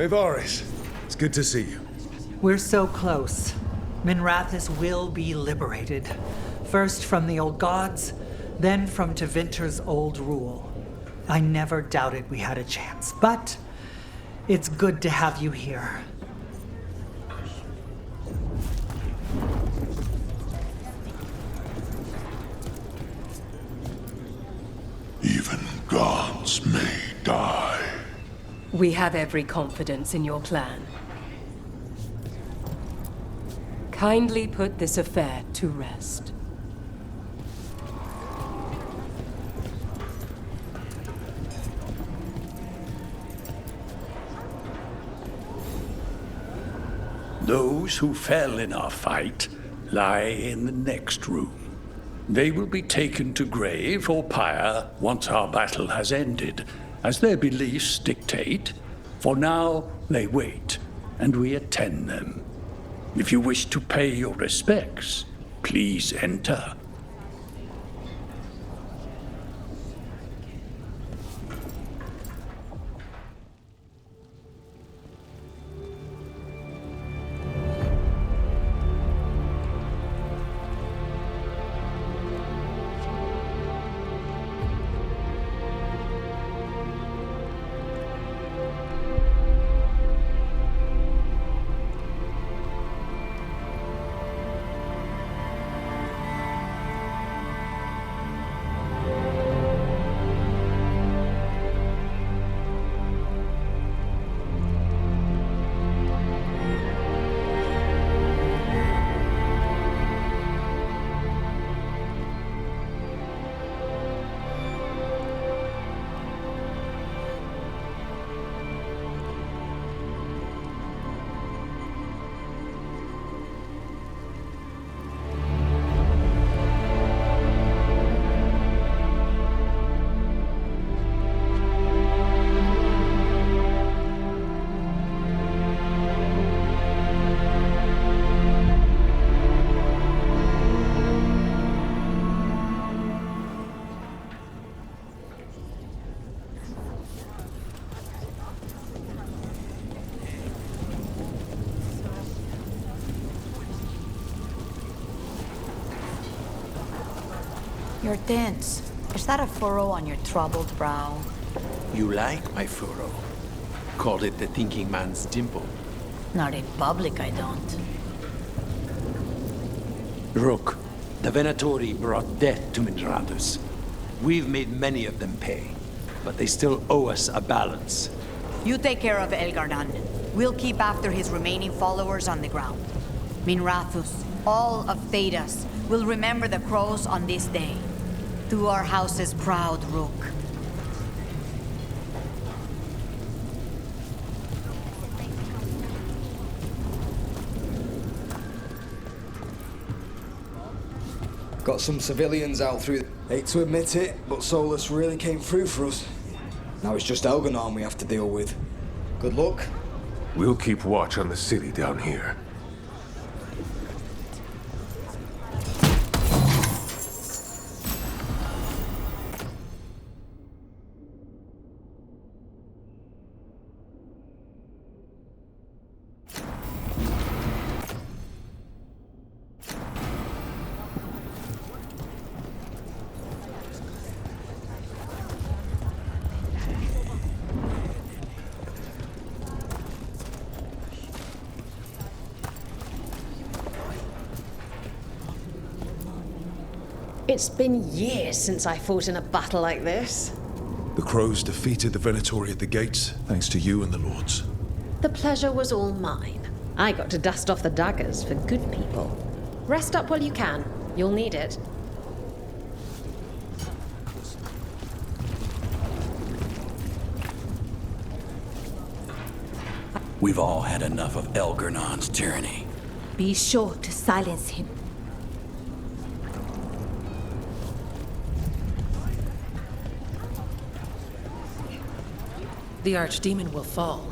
Evaris, it's good to see you. We're so close. Minrathous will be liberated. First from the old gods, then from Tevinter's old rule. I never doubted we had a chance, but it's good to have you here. Even gods may die. We have every confidence in your plan. Kindly put this affair to rest. Those who fell in our fight lie in the next room. They will be taken to grave or pyre once our battle has ended, as their beliefs dictate. For now, they wait, and we attend them. If you wish to pay your respects, please enter. You're tense. Is that a furrow on your troubled brow? You like my furrow. Call it the thinking man's dimple. Not in public, I don't. Rook, the Venatori brought death to Minrathous. We've made many of them pay, but they still owe us a balance. You take care of Elgar'nan. We'll keep after his remaining followers on the ground. Minrathous, all of Thedas, will remember the crows on this day. To our house's proud Rook. Got some civilians out through. Hate to admit it, but Solus really came through for us. Now it's just Elgar'nan we have to deal with. Good luck. We'll keep watch on the city down here. It's been years since I fought in a battle like this. The Crows defeated the Venatori at the gates, thanks to you and the Lords. The pleasure was all mine. I got to dust off the daggers for good people. Rest up while you can. You'll need it. We've all had enough of Elgar'nan's tyranny. Be sure to silence him. The Archdemon will fall.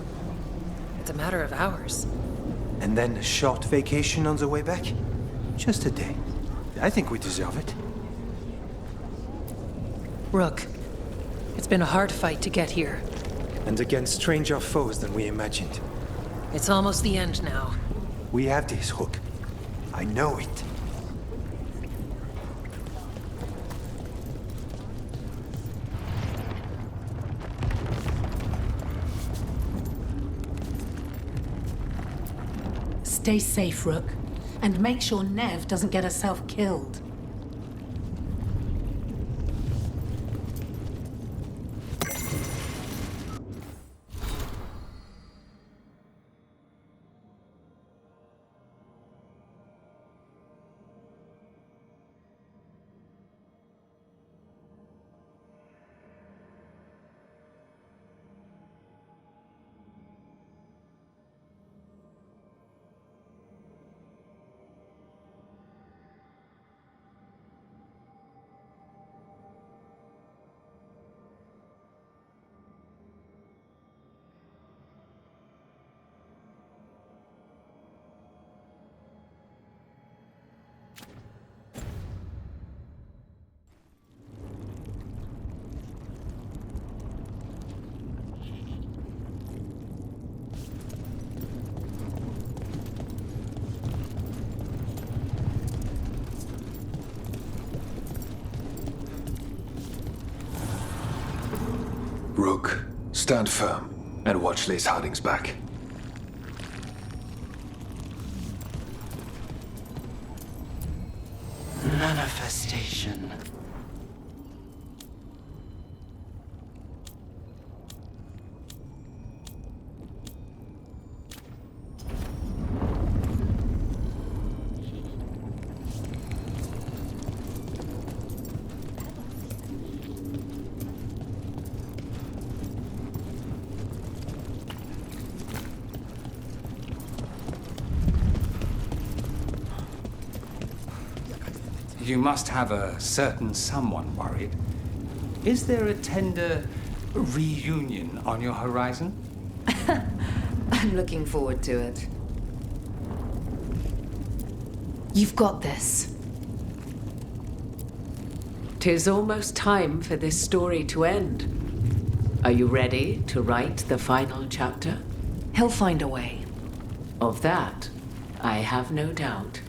It's a matter of hours. And then a short vacation on the way back? Just a day. I think we deserve it. Rook, it's been a hard fight to get here. and against stranger foes than we imagined. It's almost the end now. We have this, Rook. I know it. Stay safe, Rook, and make sure Nev doesn't get herself killed. Rook, stand firm and watch Liz Harding's back. Manifestation. You must have a certain someone worried. Is there a tender reunion on your horizon? I'm looking forward to it. You've got this. 'Tis almost time for this story to end. Are you ready to write the final chapter? He'll find a way. Of that, I have no doubt.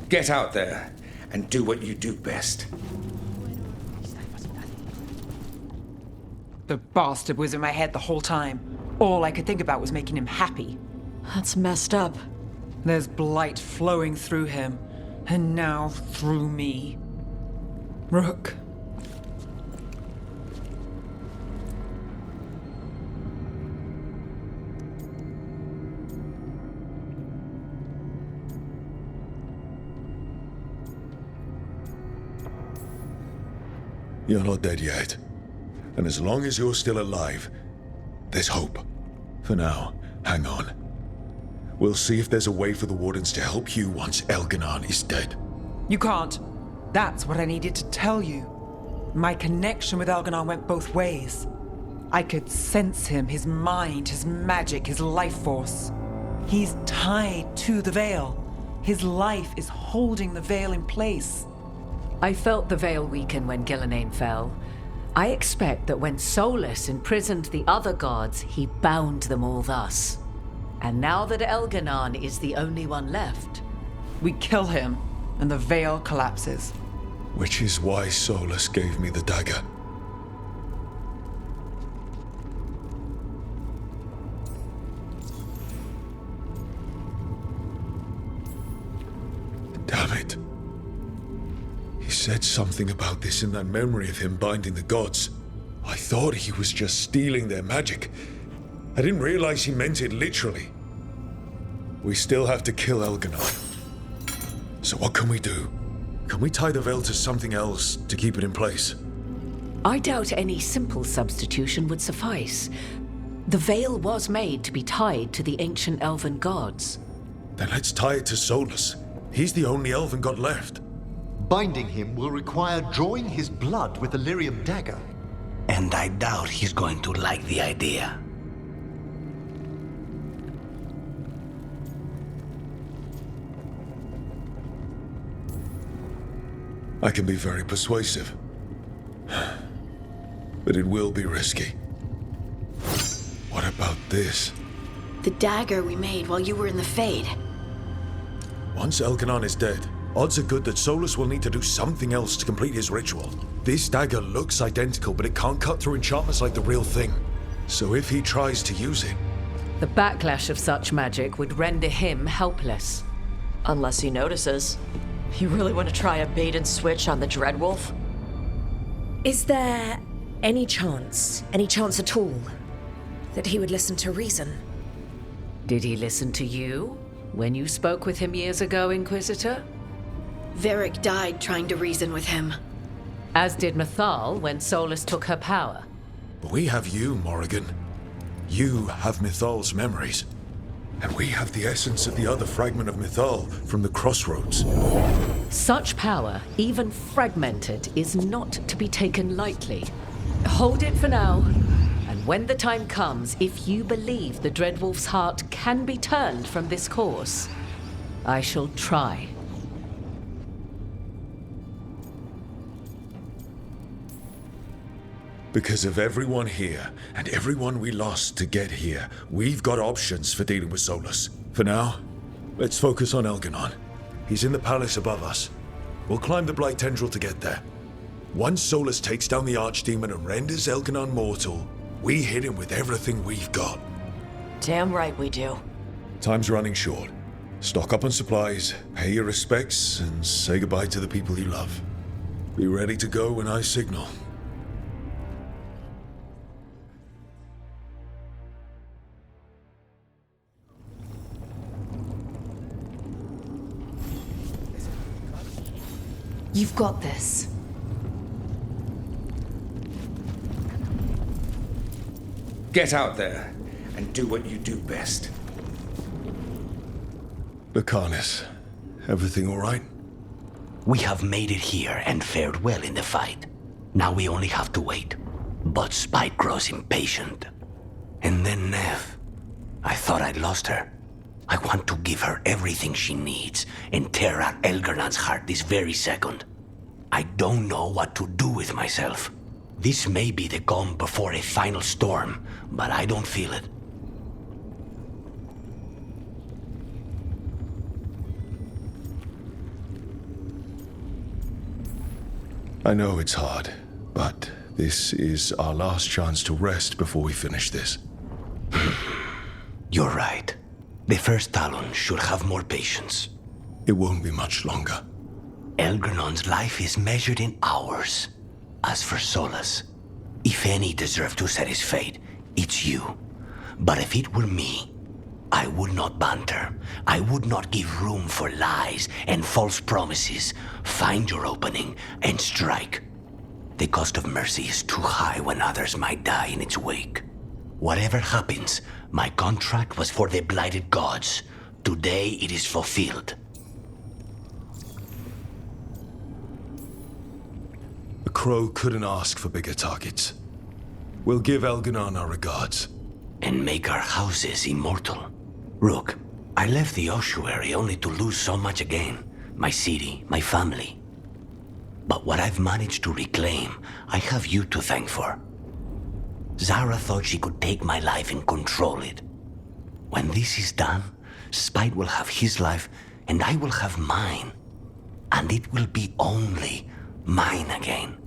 Get out there and do what you do best. The bastard was in my head the whole time. All I could think about was making him happy. That's messed up. There's blight flowing through him, and now through me. Rook. You're not dead yet. And as long as you're still alive, there's hope. For now, hang on. We'll see if there's a way for the Wardens to help you once Elganon is dead. You can't. That's what I needed to tell you. My connection with Elganon went both ways. I could sense him, his mind, his magic, his life force. He's tied to the Veil. His life is holding the Veil in place. I felt the Veil weaken when Gillenane fell. I expect that when Solus imprisoned the other gods, he bound them all thus. And now that Elganon is the only one left, we kill him, and the Veil collapses. Which is why Solus gave me the dagger. Damn it. He said something about this in that memory of him binding the gods. I thought he was just stealing their magic. I didn't realize he meant it literally. We still have to kill Elganon. So what can we do? Can we tie the Veil to something else to keep it in place? I doubt any simple substitution would suffice. The Veil was made to be tied to the ancient elven gods. Then let's tie it to Solus. He's the only elven god left. Binding him will require drawing his blood with the Lyrium dagger. And I doubt he's going to like the idea. I can be very persuasive. But it will be risky. this? The dagger we made while you were in the Fade. Once Elganon is dead, odds are good that Solus will need to do something else to complete his ritual. This dagger looks identical, but it can't cut through enchantments like the real thing. So if he tries to use it... The backlash of such magic would render him helpless. Unless he notices. You really want to try a bait and switch on the Dreadwolf? Is there any chance at all, that he would listen to reason? Did he listen to you when you spoke with him years ago, Inquisitor? Varric died trying to reason with him. As did Mythal when Solus took her power. We have you, Morrigan. You have Mythal's memories. And we have the essence of the other fragment of Mythal from the Crossroads. Such power, even fragmented, is not to be taken lightly. Hold it for now. And when the time comes, if you believe the Dreadwolf's heart can be turned from this course, I shall try. Because of everyone here, and everyone we lost to get here, we've got options for dealing with Solus. For now, let's focus on Elganon. He's in the palace above us. We'll climb the Blight Tendril to get there. Once Solus takes down the Archdemon and renders Elganon mortal, we hit him with everything we've got. Damn right we do. Time's running short. Stock up on supplies, pay your respects, and say goodbye to the people you love. Be ready to go when I signal. You've got this. Get out there and do what you do best. Lucanus, everything all right? We have made it here and fared well in the fight. Now we only have to wait. But Spike grows impatient. And then Neve. I thought I'd lost her. I want to give her everything she needs and tear out Elgarnon's heart this very second. I don't know what to do with myself. This may be the calm before a final storm, but I don't feel it. I know it's hard, but this is our last chance to rest before we finish this. You're right. The first Talon should have more patience. It won't be much longer. Elgarnon's life is measured in hours. As for Solus, if any deserve to set his fate, it's you. But if it were me, I would not banter. I would not give room for lies and false promises. Find your opening and strike. The cost of mercy is too high when others might die in its wake. Whatever happens, my contract was for the blighted gods. Today it is fulfilled. The Crow couldn't ask for bigger targets. We'll give Elganon our regards. And make our houses immortal. Rook, I left the ossuary only to lose so much again. My city, my family. But what I've managed to reclaim, I have you to thank for. Zara thought she could take my life and control it. When this is done, Spite will have his life, and I will have mine. And it will be only mine again.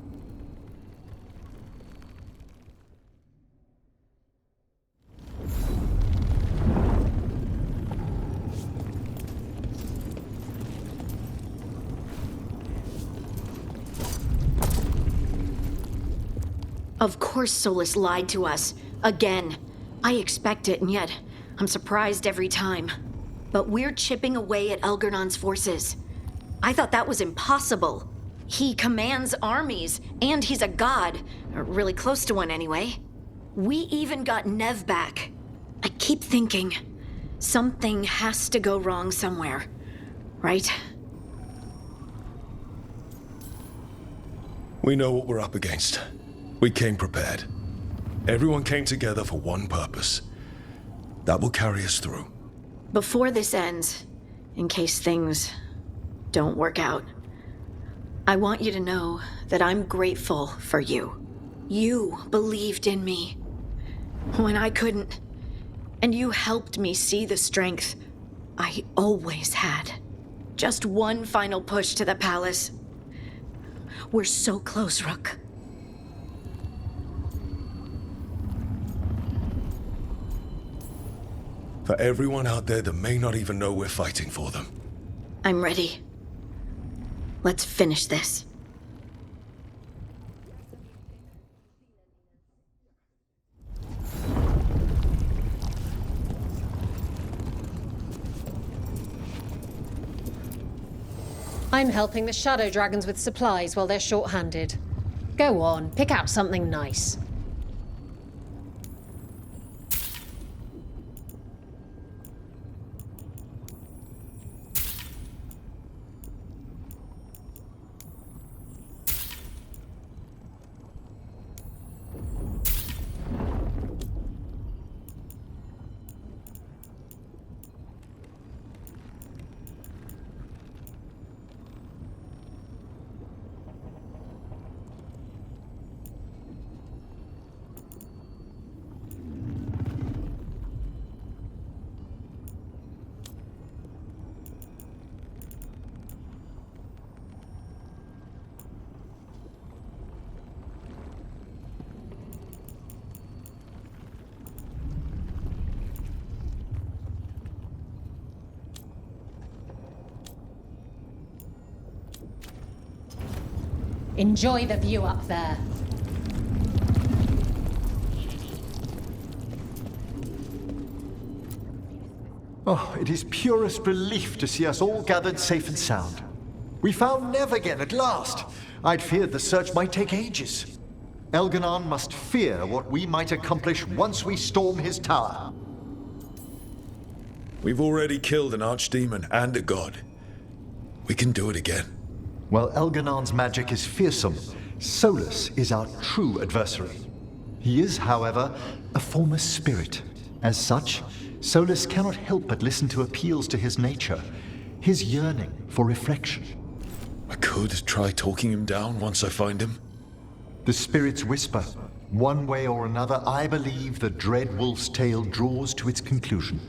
Of course Solus lied to us. Again. I expect it, and yet I'm surprised every time. But we're chipping away at Elgarnon's forces. I thought that was impossible. He commands armies, and he's a god. Or really close to one, anyway. We even got Neve back. I keep thinking, something has to go wrong somewhere. Right? We know what we're up against. We came prepared. Everyone came together for one purpose. That will carry us through. Before this ends, in case things don't work out, I want you to know that I'm grateful for you. You believed in me when I couldn't. And you helped me see the strength I always had. Just one final push to the palace. We're so close, Rook. For everyone out there that may not even know we're fighting for them. I'm ready. Let's finish this. I'm helping the Shadow Dragons with supplies while they're short-handed. Go on, pick out something nice. Enjoy the view up there. Oh, it is purest relief to see us all gathered safe and sound. We found Nev again at last. I'd feared the search might take ages. Elganon must fear what we might accomplish once we storm his tower. We've already killed an archdemon and a god. We can do it again. While Elganon's magic is fearsome, Solus is our true adversary. He is, however, a former spirit. As such, Solus cannot help but listen to appeals to his nature, his yearning for reflection. I could try talking him down once I find him. The spirits whisper. One way or another, I believe the dread wolf's tale draws to its conclusion.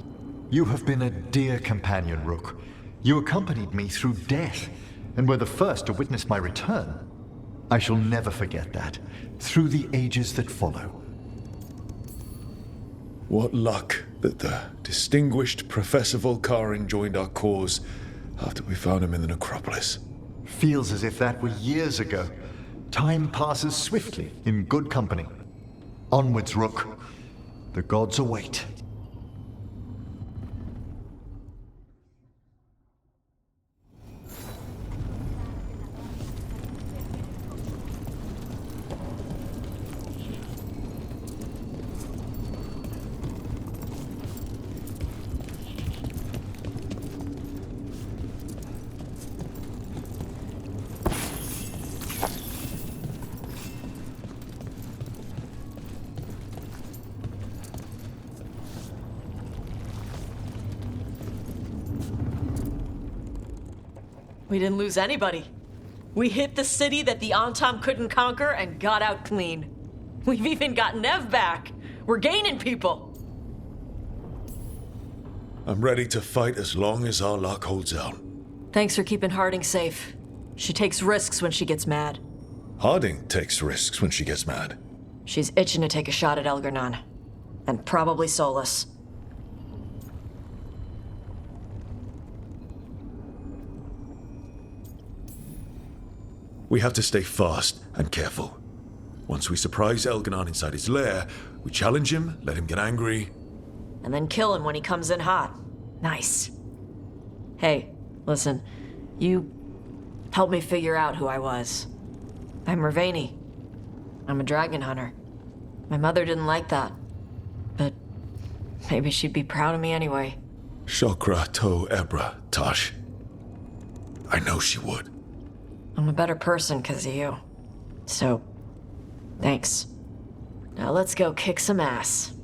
You have been a dear companion, Rook. You accompanied me through death, and were the first to witness my return. I shall never forget that, through the ages that follow. What luck that the distinguished Professor Volkarin joined our cause after we found him in the necropolis. Feels as if that were years ago. Time passes swiftly in good company. Onwards, Rook. The gods await. We didn't lose anybody. We hit the city that the Antam couldn't conquer and got out clean. We've even got Nev back. We're gaining people. I'm ready to fight as long as our luck holds out. Thanks for keeping Harding safe. She takes risks when she gets mad. Harding takes risks when she gets mad. She's itching to take a shot at Elgar'nan. And probably Solus. We have to stay fast and careful. Once we surprise Elgar'nan inside his lair, we challenge him, let him get angry. And then kill him when he comes in hot. Nice. Hey, listen. You helped me figure out who I was. I'm Merveni. I'm a dragon hunter. My mother didn't like that. But maybe she'd be proud of me anyway. Shokra to Ebra, Tosh. I know she would. I'm a better person because of you. So, thanks. Now let's go kick some ass.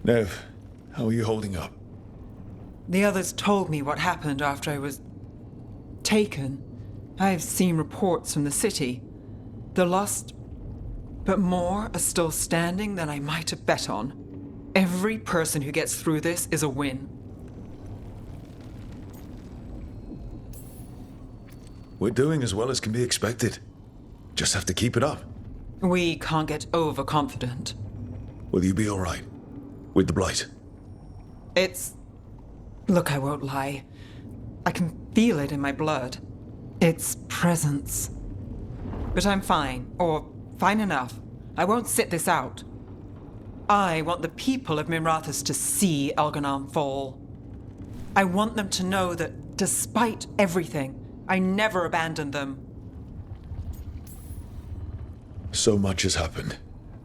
Nev, how are you holding up? The others told me what happened after I was taken. I've seen reports from the city. The lost, but more are still standing than I might have bet on. Every person who gets through this is a win. We're doing as well as can be expected. Just have to keep it up. We can't get overconfident. Will you be all right? With the Blight? Look, I won't lie. I can feel it in my blood. Its presence. But I'm fine, or fine enough. I won't sit this out. I want the people of Minrathous to see Elganon fall. I want them to know that, despite everything, I never abandoned them. So much has happened,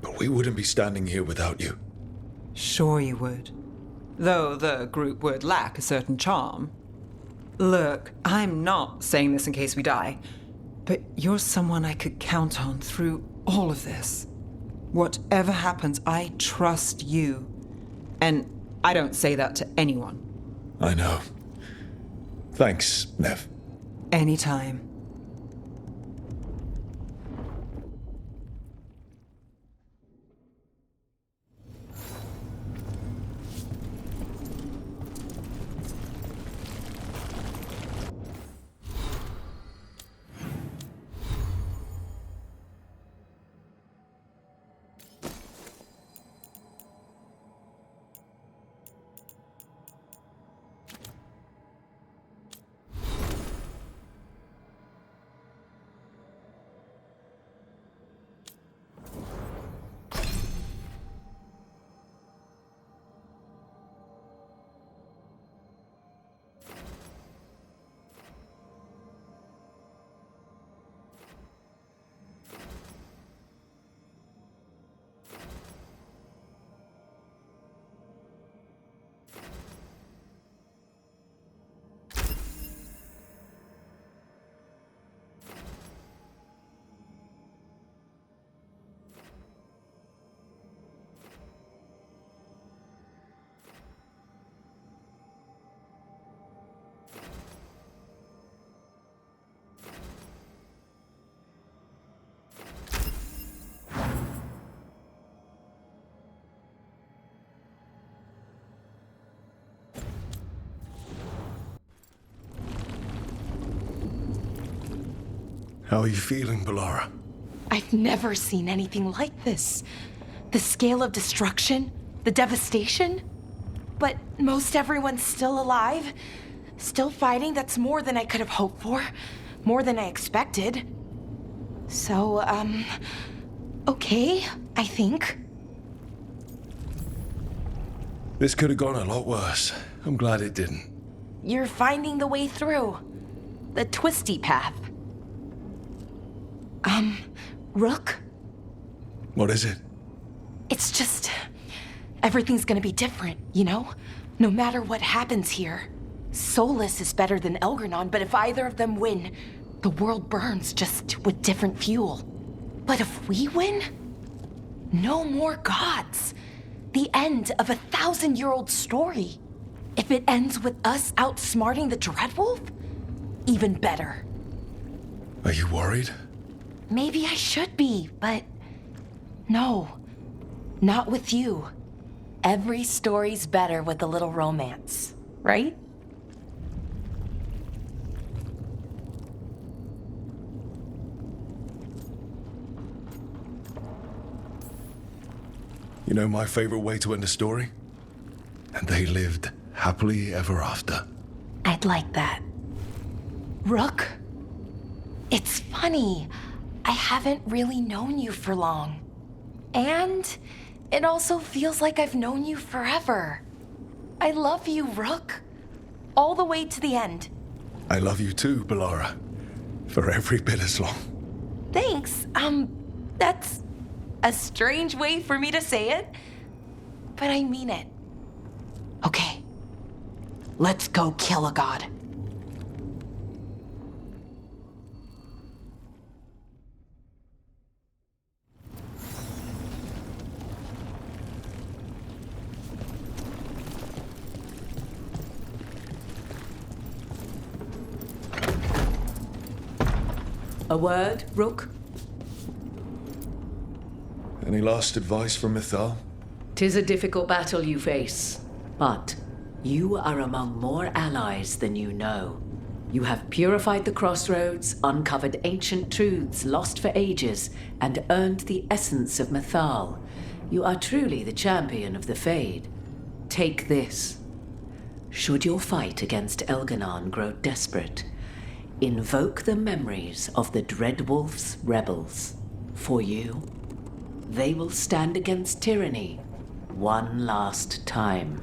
but we wouldn't be standing here without you. Sure you would. Though the group would lack a certain charm. Look, I'm not saying this in case we die, but you're someone I could count on through all of this. Whatever happens, I trust you. And I don't say that to anyone. I know. Thanks, Nev. Anytime. How are you feeling, Bellara? I've never seen anything like this. The scale of destruction, the devastation. But most everyone's still alive, still fighting. That's more than I could have hoped for, more than I expected. So, okay, I think. This could have gone a lot worse. I'm glad it didn't. You're finding the way through. The twisty path. Rook? What is it? It's just... everything's gonna be different, you know? No matter what happens here. Solus is better than Elgarnon, but if either of them win, the world burns, just with different fuel. But if we win? No more gods. The end of a 1,000-year-old story. If it ends with us outsmarting the Dreadwolf, even better. Are you worried? Maybe I should be, but no, not with you. Every story's better with a little romance, right? You know my favorite way to end a story? And they lived happily ever after. I'd like that. Rook, it's funny. I haven't really known you for long. And it also feels like I've known you forever. I love you, Rook. All the way to the end. I love you too, Bellara. For every bit as long. Thanks. That's a strange way for me to say it, but I mean it. Okay. Let's go kill a god. A word, Rook? Any last advice from Mythal? 'Tis a difficult battle you face, but you are among more allies than you know. You have purified the crossroads, uncovered ancient truths lost for ages, and earned the essence of Mythal. You are truly the champion of the Fade. Take this. Should your fight against Elganon grow desperate, invoke the memories of the Dreadwolf's rebels. For you, they will stand against tyranny one last time.